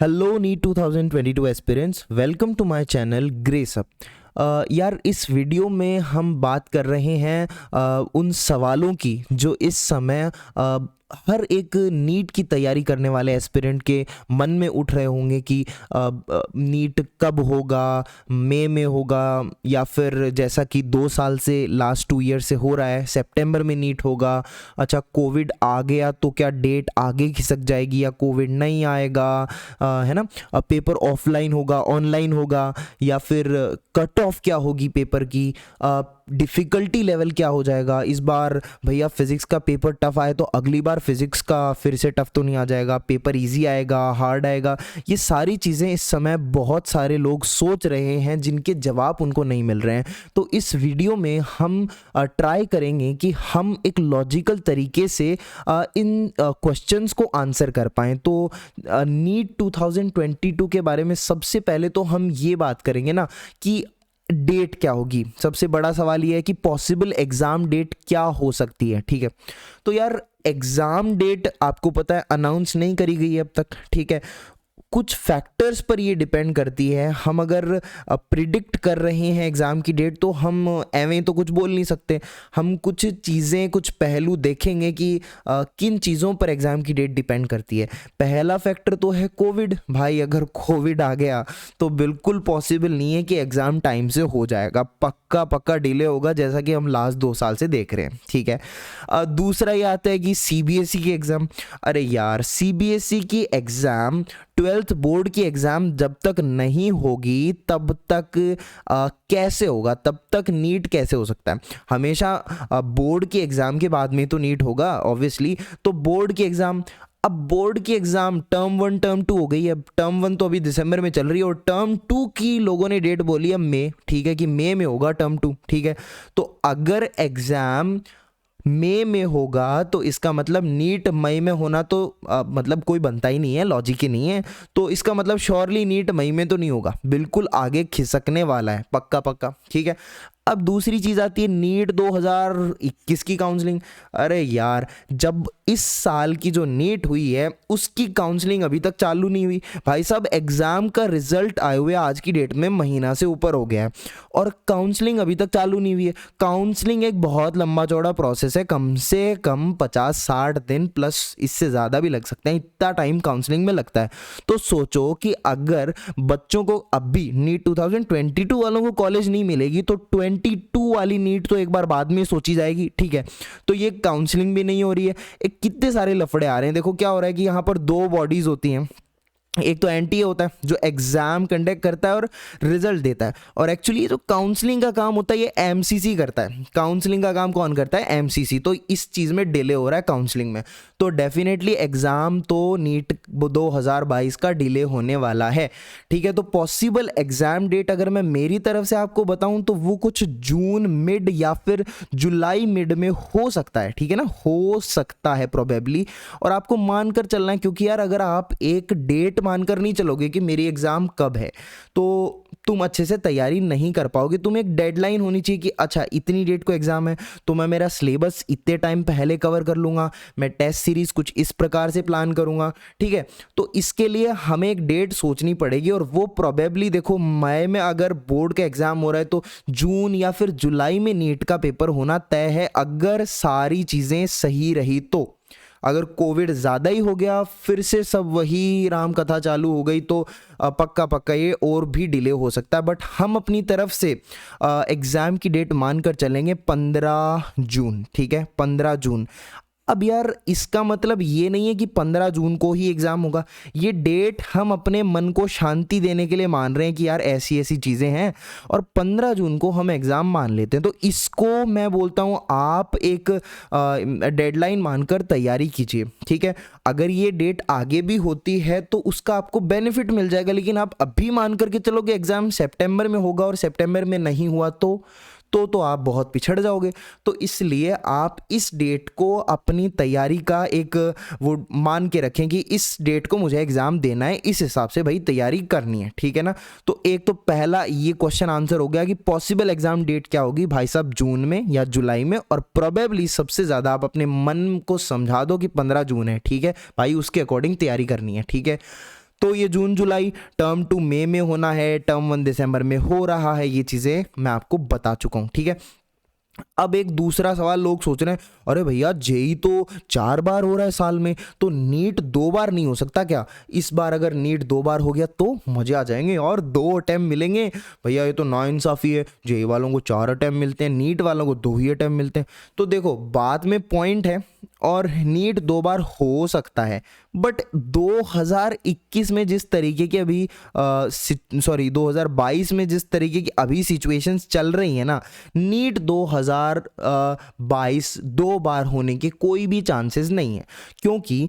Hello NEET 2022 aspirants, welcome to my channel grace up. यार इस video में हम बात कर रहे हैं उन सवालों की जो इस समय हर एक नीट की तैयारी करने वाले एस्पिरेंट के मन में उठ रहे होंगे कि नीट कब होगा, मई में होगा या फिर जैसा कि 2 साल से लास्ट 2 ईयर से हो रहा है सितंबर में नीट होगा। अच्छा, कोविड आ गया तो क्या डेट आगे खिसक जाएगी या कोविड नहीं आएगा, है ना। पेपर ऑफलाइन होगा, ऑनलाइन होगा, या फिर कट ऑफ क्या होगी पेपर की, डिफ़िकल्टी लेवल क्या हो जाएगा। इस बार भैया फिज़िक्स का पेपर टफ आए तो अगली बार फिज़िक्स का फिर से टफ तो नहीं आ जाएगा, पेपर इजी आएगा, हार्ड आएगा। ये सारी चीज़ें इस समय बहुत सारे लोग सोच रहे हैं जिनके जवाब उनको नहीं मिल रहे हैं। तो इस वीडियो में हम ट्राई करेंगे कि हम एक लॉजिकल तरीके से इन क्वेश्चंस को आंसर कर पाएँ। तो नीट 2022 के बारे में सबसे पहले तो हम ये बात करेंगे ना कि डेट क्या होगी। सबसे बड़ा सवाल ये है कि पॉसिबल एग्जाम डेट क्या हो सकती है। ठीक है, तो यार एग्जाम डेट आपको पता है अनाउंस नहीं करी गई है अब तक। ठीक है, कुछ फैक्टर्स पर ये डिपेंड करती है। हम अगर प्रिडिक्ट कर रहे हैं एग्ज़ाम की डेट तो हम एवें तो कुछ बोल नहीं सकते। हम कुछ चीज़ें, कुछ पहलू देखेंगे कि किन चीज़ों पर एग्ज़ाम की डेट डिपेंड करती है। पहला फैक्टर तो है कोविड। भाई अगर कोविड आ गया तो बिल्कुल पॉसिबल नहीं है कि एग्ज़ाम टाइम से हो जाएगा, पक्का पक्का डिले होगा, जैसा कि हम लास्ट 2 साल से देख रहे हैं। ठीक है, दूसरा ये आता है कि सीबीएसई की एग्ज़ाम। अरे यार सीबीएसई की एग्ज़ाम, 12th बोर्ड की एग्ज़ाम जब तक नहीं होगी तब तक कैसे होगा, तब तक नीट कैसे हो सकता है। हमेशा बोर्ड की एग्ज़ाम के बाद में तो नीट होगा ऑब्वियसली। तो बोर्ड की एग्ज़ाम, अब बोर्ड की एग्ज़ाम टर्म 1 टर्म 2 हो गई है। अब टर्म 1 तो अभी दिसंबर में चल रही है और टर्म 2 की लोगों ने डेट बोली है मई। ठीक है, कि मई में होगा टर्म 2। ठीक है, तो अगर एग्ज़ाम मई में होगा तो इसका मतलब नीट मई में होना तो मतलब कोई बनता ही नहीं है, लॉजिक ही नहीं है। तो इसका मतलब श्योरली नीट मई में तो नहीं होगा, बिल्कुल आगे खिसकने वाला है, पक्का पक्का। ठीक है, अब दूसरी चीज़ आती है नीट 2021 की काउंसलिंग। अरे यार जब इस साल की जो नीट हुई है उसकी काउंसलिंग अभी तक चालू नहीं हुई। भाई साहब एग्ज़ाम का रिजल्ट आए हुए आज की डेट में महीना से ऊपर हो गया है और काउंसलिंग अभी तक चालू नहीं हुई है। काउंसलिंग एक बहुत लंबा चौड़ा प्रोसेस है, कम से कम 50-60 दिन प्लस इससे ज़्यादा भी लग सकते हैं, इतना टाइम काउंसलिंग में लगता है। तो सोचो कि अगर बच्चों को अभी नीट 2022 वालों को कॉलेज नहीं मिलेगी तो 22 वाली नीट तो एक बार बाद में सोची जाएगी। ठीक है, तो ये काउंसलिंग भी नहीं हो रही है। एक कितने सारे लफड़े आ रहे हैं। देखो क्या हो रहा है कि यहाँ पर दो बॉडीज होती हैं। एक तो एनटीए होता है जो एग्जाम कंडक्ट करता है और रिजल्ट देता है, और एक्चुअली जो काउंसलिंग का काम होता है ये एमसीसी करता है। काउंसलिंग का काम कौन करता है? एमसीसी। तो इस चीज़ में डिले हो रहा है काउंसलिंग में, तो डेफिनेटली एग्ज़ाम तो नीट 2022 का डिले होने वाला है। ठीक है, तो पॉसिबल एग्ज़ाम डेट अगर मैं मेरी तरफ से आपको बताऊं तो वो कुछ जून मिड या फिर जुलाई मिड में हो सकता है। ठीक है ना, हो सकता है प्रोबेबली, और आपको मानकर चलना है, क्योंकि यार अगर आप एक डेट मानकर नहीं चलोगे कि मेरी एग्जाम कब है तो तुम अच्छे से तैयारी नहीं कर पाओगे। तुम एक डेडलाइन होनी चाहिए कि अच्छा इतनी डेट को एग्जाम है तो मैं मेरा सिलेबस इतने टाइम पहले कवर कर लूंगा, मैं टेस्ट सीरीज कुछ इस प्रकार से प्लान करूंगा। ठीक है, तो इसके लिए हमें एक डेट सोचनी पड़ेगी, और वो प्रोबेबली देखो मई में अगर बोर्ड का एग्जाम हो रहा है तो जून या फिर जुलाई में नीट का पेपर होना तय है, अगर सारी चीज़ें सही रही तो। अगर कोविड ज़्यादा ही हो गया, फिर से सब वही राम कथा चालू हो गई तो पक्का पक्का ये और भी डिले हो सकता है। बट हम अपनी तरफ से एग्ज़ाम की डेट मानकर चलेंगे 15 जून। ठीक है, 15 जून। अब यार इसका मतलब ये नहीं है कि 15 जून को ही एग्ज़ाम होगा। ये डेट हम अपने मन को शांति देने के लिए मान रहे हैं कि यार ऐसी ऐसी चीज़ें हैं, और 15 जून को हम एग्ज़ाम मान लेते हैं। तो इसको मैं बोलता हूँ आप एक डेडलाइन मानकर तैयारी कीजिए। ठीक है, अगर ये डेट आगे भी होती है तो उसका आपको बेनिफिट मिल जाएगा, लेकिन आप अभी मान करके चलो कि एग्ज़ाम सितंबर में होगा और सितंबर में नहीं हुआ तो आप बहुत पिछड़ जाओगे। तो इसलिए आप इस डेट को अपनी तैयारी का एक वो मान के रखें कि इस डेट को मुझे एग्ज़ाम देना है, इस हिसाब से भाई तैयारी करनी है। ठीक है ना, तो एक तो पहला ये क्वेश्चन आंसर हो गया कि पॉसिबल एग्ज़ाम डेट क्या होगी भाई साहब, जून में या जुलाई में, और प्रोबेबली सबसे ज़्यादा आप अपने मन को समझा दो कि 15 जून है। ठीक है भाई, उसके अकॉर्डिंग तैयारी करनी है। ठीक है, तो ये जून जुलाई, टर्म 2 मई में होना है, टर्म 1 दिसंबर में हो रहा है। ये चीज़ें मैं आपको बता चुका हूँ, ठीक है। अब एक दूसरा सवाल लोग सोच रहे हैं, अरे भैया जेई तो 4 बार हो रहा है साल में, तो नीट 2 बार नहीं हो सकता क्या? इस बार अगर नीट 2 बार हो गया तो मजे आ जाएंगे और 2 अटेम्प्ट मिलेंगे। भैया ये तो नाइंसाफी है, जेई वालों को 4 अटेम्प्ट मिलते हैं, नीट वालों को 2 ही अटेम्प्ट मिलते हैं। तो देखो बात में पॉइंट है, और नीट 2 बार हो सकता है, बट 2021 में जिस तरीके की अभी 2022 में जिस तरीके की अभी सिचुएशंस चल रही है ना, नीट 2022 2 बार होने के कोई भी चांसेस नहीं है। क्योंकि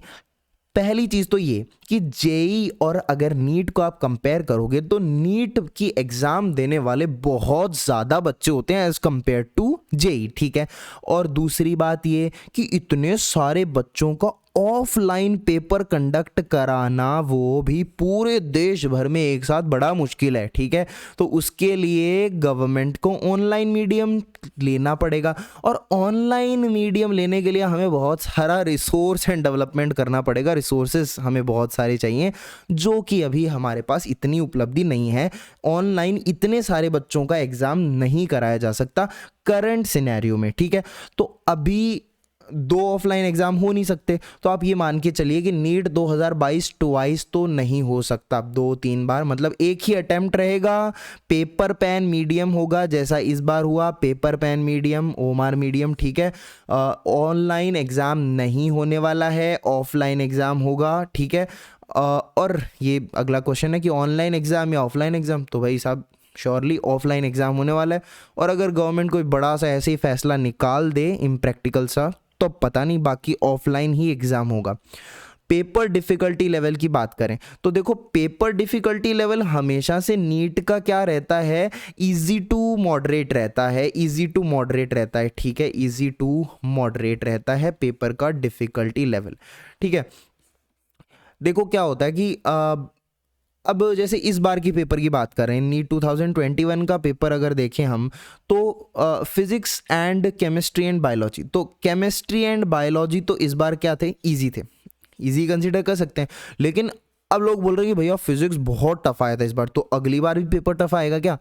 पहली चीज तो ये कि जेई और अगर नीट को आप कंपेयर करोगे तो नीट की एग्जाम देने वाले बहुत ज़्यादा बच्चे होते हैं एज कंपेयर टू जेई, ठीक है। और दूसरी बात ये कि इतने सारे बच्चों का ऑफलाइन पेपर कंडक्ट कराना, वो भी पूरे देश भर में एक साथ, बड़ा मुश्किल है, ठीक है। तो उसके लिए गवर्नमेंट को ऑनलाइन मीडियम लेना पड़ेगा, और ऑनलाइन मीडियम लेने के लिए हमें बहुत सारा रिसोर्स एंड डेवलपमेंट करना पड़ेगा। रिसोर्सेज हमें बहुत सारे चाहिए, जो कि अभी हमारे पास इतनी उपलब्धि नहीं है। ऑनलाइन इतने सारे बच्चों का एग्ज़ाम नहीं कराया जा सकता करंट सिनेरियो में, ठीक है। तो अभी 2 ऑफलाइन एग्जाम हो नहीं सकते, तो आप ये मान के चलिए कि नीट 2022 ट्वाइस तो नहीं हो सकता, 2-3 बार, मतलब एक ही अटेम्प्ट रहेगा। पेपर पेन मीडियम होगा, जैसा इस बार हुआ, paper pen medium, OMR medium, ठीक है। ऑनलाइन एग्जाम नहीं होने वाला है, ऑफलाइन एग्जाम होगा, ठीक है। और ये अगला क्वेश्चन है कि ऑनलाइन एग्जाम या ऑफलाइन एग्जाम, तो भाई साहब श्योरली ऑफलाइन एग्जाम होने वाला है। और अगर गवर्नमेंट कोई बड़ा सा ऐसे ही फैसला निकाल दे इम्प्रैक्टिकल सा, तो पता नहीं, बाकी ऑफलाइन ही एग्जाम होगा। पेपर डिफिकल्टी लेवल की बात करें तो देखो, पेपर डिफिकल्टी लेवल हमेशा से नीट का क्या रहता है, इजी टू मॉडरेट रहता है, इजी टू मॉडरेट रहता है, ठीक है। इजी टू मॉडरेट रहता है पेपर का डिफिकल्टी लेवल, ठीक है। देखो क्या होता है कि अब जैसे इस बार की पेपर की बात करें, नीट 2021 का पेपर अगर देखें हम, तो physics and chemistry and biology, तो केमिस्ट्री एंड बायोलॉजी तो इस बार क्या थे, इजी थे, इजी कंसीडर कर सकते हैं। लेकिन अब लोग बोल रहे हैं कि भैया फिजिक्स बहुत टफ आया था इस बार, तो अगली बार भी पेपर टफ आएगा क्या?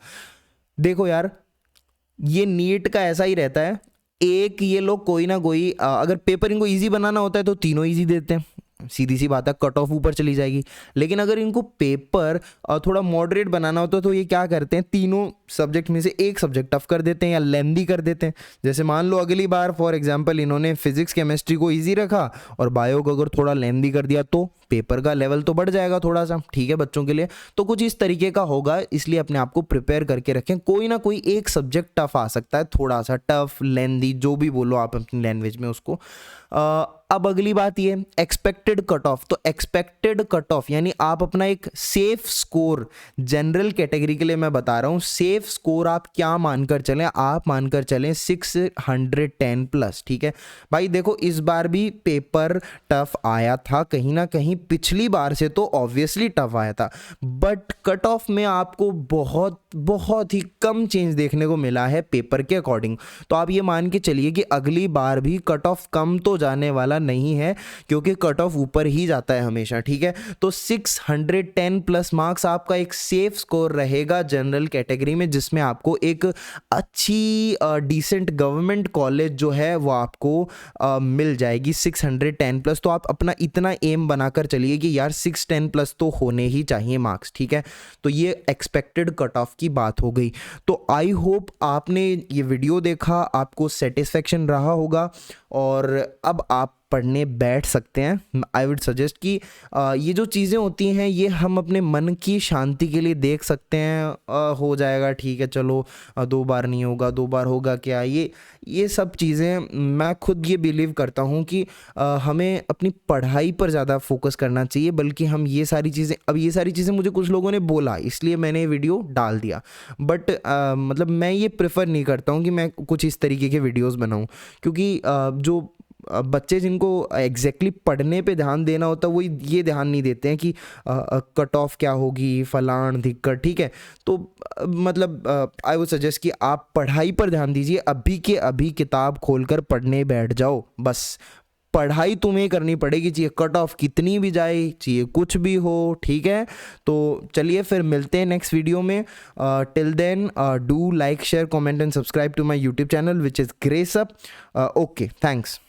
देखो यार, ये नीट का ऐसा ही रहता है, एक ये लोग कोई ना कोई अगर पेपर इनको इजी बनाना होता है तो तीनों इजी देते हैं, सीधी सी बात है, कट ऑफ ऊपर चली जाएगी। लेकिन अगर इनको पेपर थोड़ा मॉडरेट बनाना होता है तो ये क्या करते हैं, तीनों सब्जेक्ट में से एक सब्जेक्ट टफ कर देते हैं या लेंदी कर देते हैं। जैसे मान लो अगली बार फॉर एग्जांपल इन्होंने फिजिक्स केमिस्ट्री को इजी रखा और बायो को अगर थोड़ा लेंदी कर दिया, तो पेपर का लेवल तो बढ़ जाएगा थोड़ा सा, ठीक है, बच्चों के लिए। तो कुछ इस तरीके का होगा, इसलिए अपने आप को प्रिपेयर करके रखें। कोई ना कोई एक सब्जेक्ट टफ आ सकता है, थोड़ा सा टफ, लेंदी, जो भी बोलो आप अपनी लैंग्वेज में उसको। अब अगली बात ये, एक्सपेक्टेड कट ऑफ। तो एक्सपेक्टेड कट ऑफ यानी आप अपना एक सेफ स्कोर, जनरल कैटेगरी के लिए मैं बता रहा हूँ, सेफ स्कोर आप क्या मानकर चलें, आप मानकर चलें 610 प्लस, ठीक है भाई। देखो इस बार भी पेपर टफ आया था, कहीं ना कहीं पिछली बार से तो ऑब्वियसली टफ आया था, बट कट ऑफ में आपको बहुत बहुत ही कम चेंज देखने को मिला है पेपर के अकॉर्डिंग। तो आप ये मान के चलिए कि अगली बार भी कट ऑफ कम तो जाने वाला नहीं है, क्योंकि कट ऑफ ऊपर ही जाता है हमेशा, ठीक है। तो 610 प्लस मार्क्स आपका एक सेफ स्कोर रहेगा जनरल कैटेगरी में, जिसमें आपको एक अच्छी डिसेंट गवर्नमेंट कॉलेज जो है वो आपको मिल जाएगी 610 प्लस। तो आप अपना इतना एम बनाकर चलिए कि यार 610 प्लस तो होने ही चाहिए मार्क्स, ठीक है। तो ये एक्सपेक्टेड कट ऑफ की बात हो गई। तो आई होप आपने ये वीडियो देखा, आपको सेटिस्फेक्शन रहा होगा, और अब आप पढ़ने बैठ सकते हैं। आई वुड सजेस्ट कि ये जो चीज़ें होती हैं ये हम अपने मन की शांति के लिए देख सकते हैं। हो जाएगा, ठीक है, चलो 2 बार नहीं होगा, 2 बार होगा क्या, ये सब चीज़ें मैं खुद ये बिलीव करता हूँ कि हमें अपनी पढ़ाई पर ज़्यादा फोकस करना चाहिए, बल्कि हम ये सारी चीज़ें मुझे कुछ लोगों ने बोला, इसलिए मैंने ये वीडियो डाल दिया। बट मतलब मैं ये प्रेफर नहीं करता हूँ कि मैं कुछ इस तरीके के वीडियोज़ बनाऊँ, क्योंकि जो बच्चे जिनको एग्जैक्टली पढ़ने पे ध्यान देना होता है वो ये ध्यान नहीं देते हैं कि कट ऑफ क्या होगी, फलान धिक्कड़, ठीक है। तो मतलब आई वुड सजेस्ट कि आप पढ़ाई पर ध्यान दीजिए, अभी के अभी किताब खोलकर पढ़ने बैठ जाओ बस। पढ़ाई तुम्हें करनी पड़ेगी, चाहिए कट ऑफ कितनी भी जाए, चाहिए कुछ भी हो, ठीक है। तो चलिए फिर मिलते हैं नेक्स्ट वीडियो में। Till then do like share comment and subscribe to my YouTube channel which is grace up. Okay, thanks.